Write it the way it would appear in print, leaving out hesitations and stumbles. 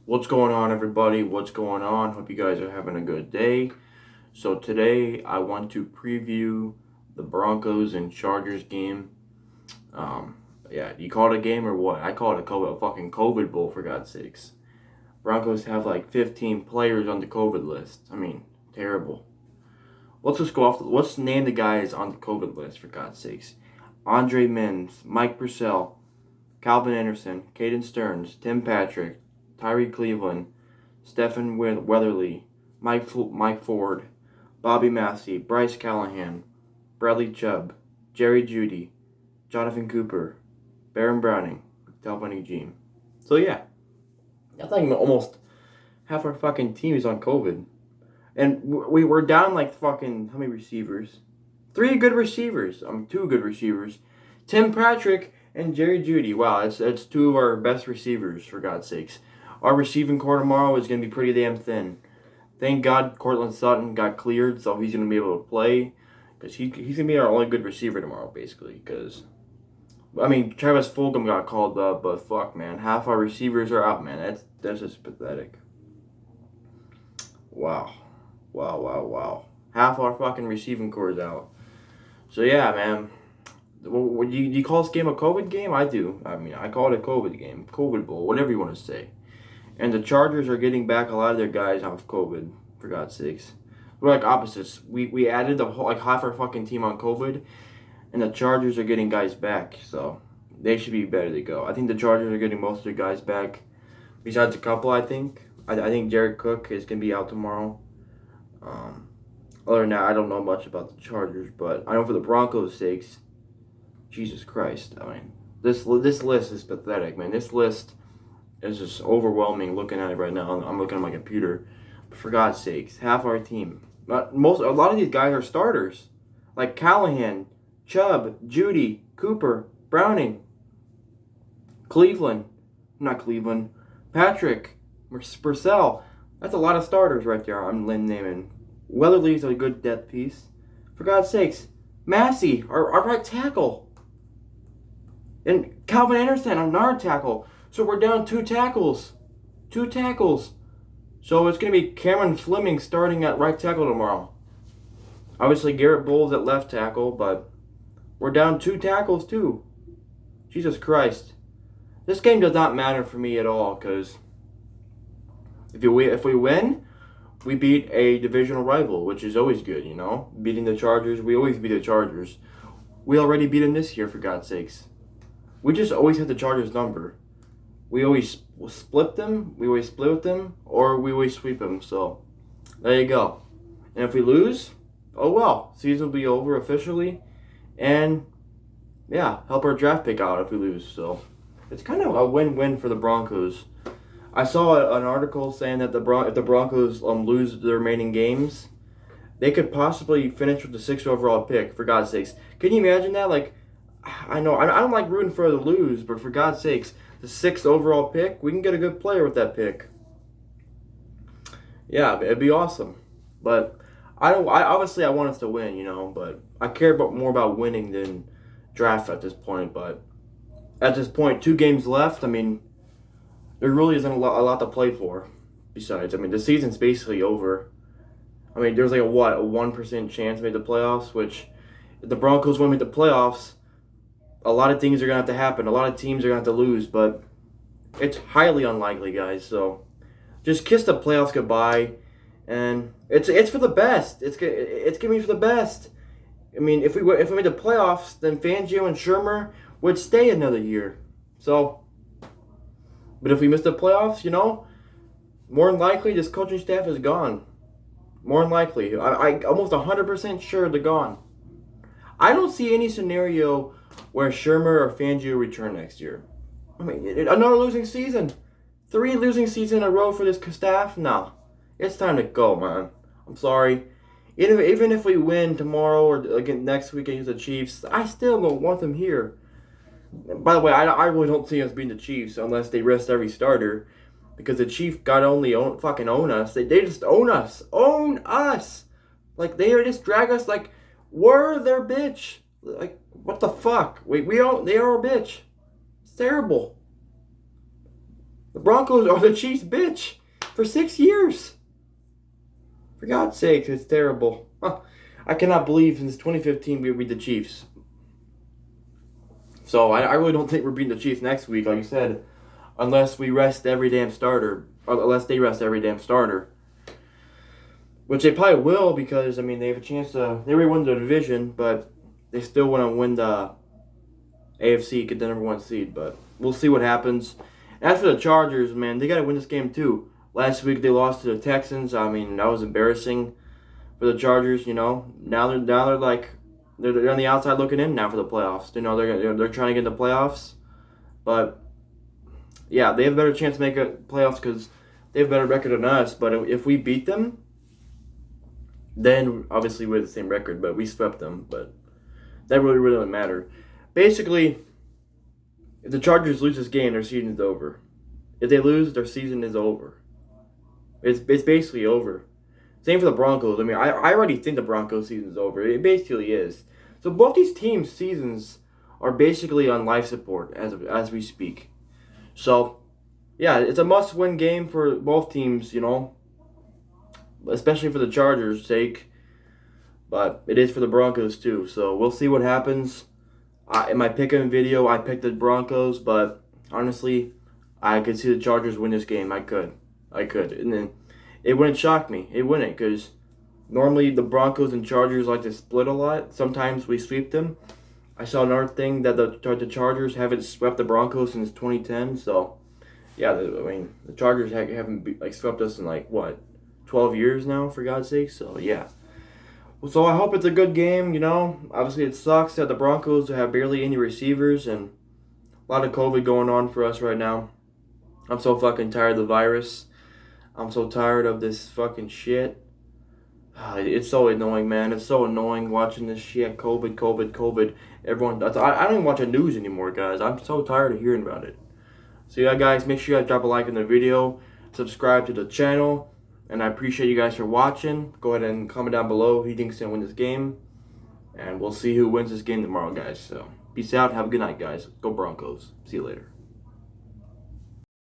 What's going on, everybody? What's going on? Hope you guys are having a good day. So, today I want to preview the Broncos and Chargers game. Um, yeah, you call it a game or what? I call it a fucking COVID Bowl, for God's sakes. Broncos have like 15 players on the COVID list. I mean, terrible. Let's just go off. Let's name the guys on the COVID list, for God's sakes. Andre Mims, Mike Purcell, Calvin Anderson, Caden Stearns, Tim Patrick, Tyree Cleveland, Stephen Weatherly, Mike Ford, Bobby Massey, Bryce Callahan, Bradley Chubb, Jerry Jeudy, Jonathan Cooper, Baron Browning, Delvin Eugene. So yeah, I think almost half our fucking team is on COVID. And we were down like fucking, how many receivers? Three good receivers. Two good receivers. Tim Patrick and Jerry Jeudy. Wow, that's two of our best receivers, for God's sakes. Our receiving core tomorrow is going to be pretty damn thin. Thank God Cortland Sutton got cleared, so he's going to be able to play. Because he's going to be our only good receiver tomorrow, basically. Because, I mean, Travis Fulgham got called up, but fuck, man. Half our receivers are out, man. That's just pathetic. Wow. Wow. Half our fucking receiving core is out. So, yeah, man. Do you call this game a COVID game? I do. I mean, I call it a COVID game. COVID Bowl, whatever you want to say. And the Chargers are getting back a lot of their guys off COVID, for God's sakes. We're like opposites. We added the whole, like half our fucking team on COVID, and the Chargers are getting guys back. So they should be better to go. I think the Chargers are getting most of their guys back, besides a couple. I think Jared Cook is gonna be out tomorrow. Other than that, I don't know much about the Chargers, but I know for the Broncos' sakes, Jesus Christ. I mean, this list is pathetic, man. This list is just overwhelming looking at it right now. I'm looking at my computer. But for God's sakes, half our team. A lot of these guys are starters. Like Callahan, Chubb, Jeudy, Cooper, Browning, Patrick, Purcell. That's a lot of starters right there. I'm naming. Weatherly's a good depth piece. For God's sakes, Massey, our right tackle. And Calvin Anderson, another tackle. So we're down two tackles. So it's going to be Cameron Fleming starting at right tackle tomorrow. Obviously, Garrett Bowles at left tackle, but we're down two tackles too. Jesus Christ. This game does not matter for me at all, because if we win, we beat a divisional rival, which is always good, you know? Beating the Chargers, we always beat the Chargers. We already beat them this year, for God's sakes. We just always hit the Chargers' number. We always split them, we always split with them, or we always sweep them. So, there you go. And if we lose, oh well. Season will be over officially. And, yeah, help our draft pick out if we lose. So, it's kind of a win-win for the Broncos. I saw an article saying that if the Broncos lose their remaining games, they could possibly finish with the 6th overall pick, for God's sakes. Can you imagine that? Like, I know, I don't like rooting for the lose, but for God's sakes, the 6th overall pick, we can get a good player with that pick. Yeah, it'd be awesome. But I obviously I want us to win, you know, but I care more about winning than draft at this point. But at this point, 2 games left. I mean, there really isn't a lot to play for. Besides, I mean, the season's basically over. I mean, there's like a 1% chance to make the playoffs, which if the Broncos want to make the playoffs, a lot of things are going to have to happen. A lot of teams are going to have to lose, but it's highly unlikely, guys. So just kiss the playoffs goodbye, and it's for the best. It's going to be for the best. I mean, if we made the playoffs, then Fangio and Shermer would stay another year. So, but if we miss the playoffs, you know, more than likely this coaching staff is gone. More than likely. I almost 100% sure they're gone. I don't see any scenario where Shermer or Fangio return next year. I mean, another losing season. 3 losing seasons in a row for this staff? No. It's time to go, man. I'm sorry. Even if we win tomorrow or again next week against the Chiefs, I still don't want them here. By the way, I really don't see us beating the Chiefs unless they rest every starter. Because the Chiefs fucking own us. They just own us. Own us! Like, they just drag us like we're their bitch. Like, what the fuck? They are a bitch. It's terrible. The Broncos are the Chiefs' bitch for 6 years. For God's sake, it's terrible. Huh. I cannot believe since 2015 we beat the Chiefs. So I really don't think we're beating the Chiefs next week, like you said, unless we rest every damn starter, or unless they rest every damn starter. Which they probably will because, I mean, they have a chance to, they already won the division, but they still want to win the AFC, get the number 1 seed, but we'll see what happens. As for the Chargers, man, they got to win this game too. Last week they lost to the Texans. I mean, that was embarrassing for the Chargers, you know. Now they're like, they're on the outside looking in now for the playoffs. You know, they're trying to get in the playoffs. But, yeah, they have a better chance to make a playoffs because they have a better record than us. But if we beat them, then obviously we have the same record, but we swept them. But that really doesn't matter. Basically, if the Chargers lose this game, their season is over. If they lose, their season is over. It's basically over. Same for the Broncos. I mean, I already think the Broncos season is over. It basically is. So both these teams' seasons are basically on life support as we speak. So, yeah, it's a must-win game for both teams, you know, especially for the Chargers' sake. But it is for the Broncos too. So we'll see what happens. In my pick-em video, I picked the Broncos, but honestly, I could see the Chargers win this game. I could. And then it wouldn't shock me. It wouldn't, because normally the Broncos and Chargers like to split a lot. Sometimes we sweep them. I saw another thing that the Chargers haven't swept the Broncos since 2010. So, yeah, the Chargers haven't swept us in 12 years now, for God's sake. So, yeah. So I hope it's a good game, you know. Obviously, it sucks that the Broncos have barely any receivers and a lot of COVID going on for us right now. I'm so fucking tired of the virus. I'm so tired of this fucking shit. It's so annoying, man. It's so annoying watching this shit. COVID. Everyone, I don't even watch the news anymore, guys. I'm so tired of hearing about it. So yeah, guys, make sure you guys drop a like on the video. Subscribe to the channel. And I appreciate you guys for watching. Go ahead and comment down below who you think's going to win this game. And we'll see who wins this game tomorrow, guys. So, peace out. Have a good night, guys. Go Broncos. See you later.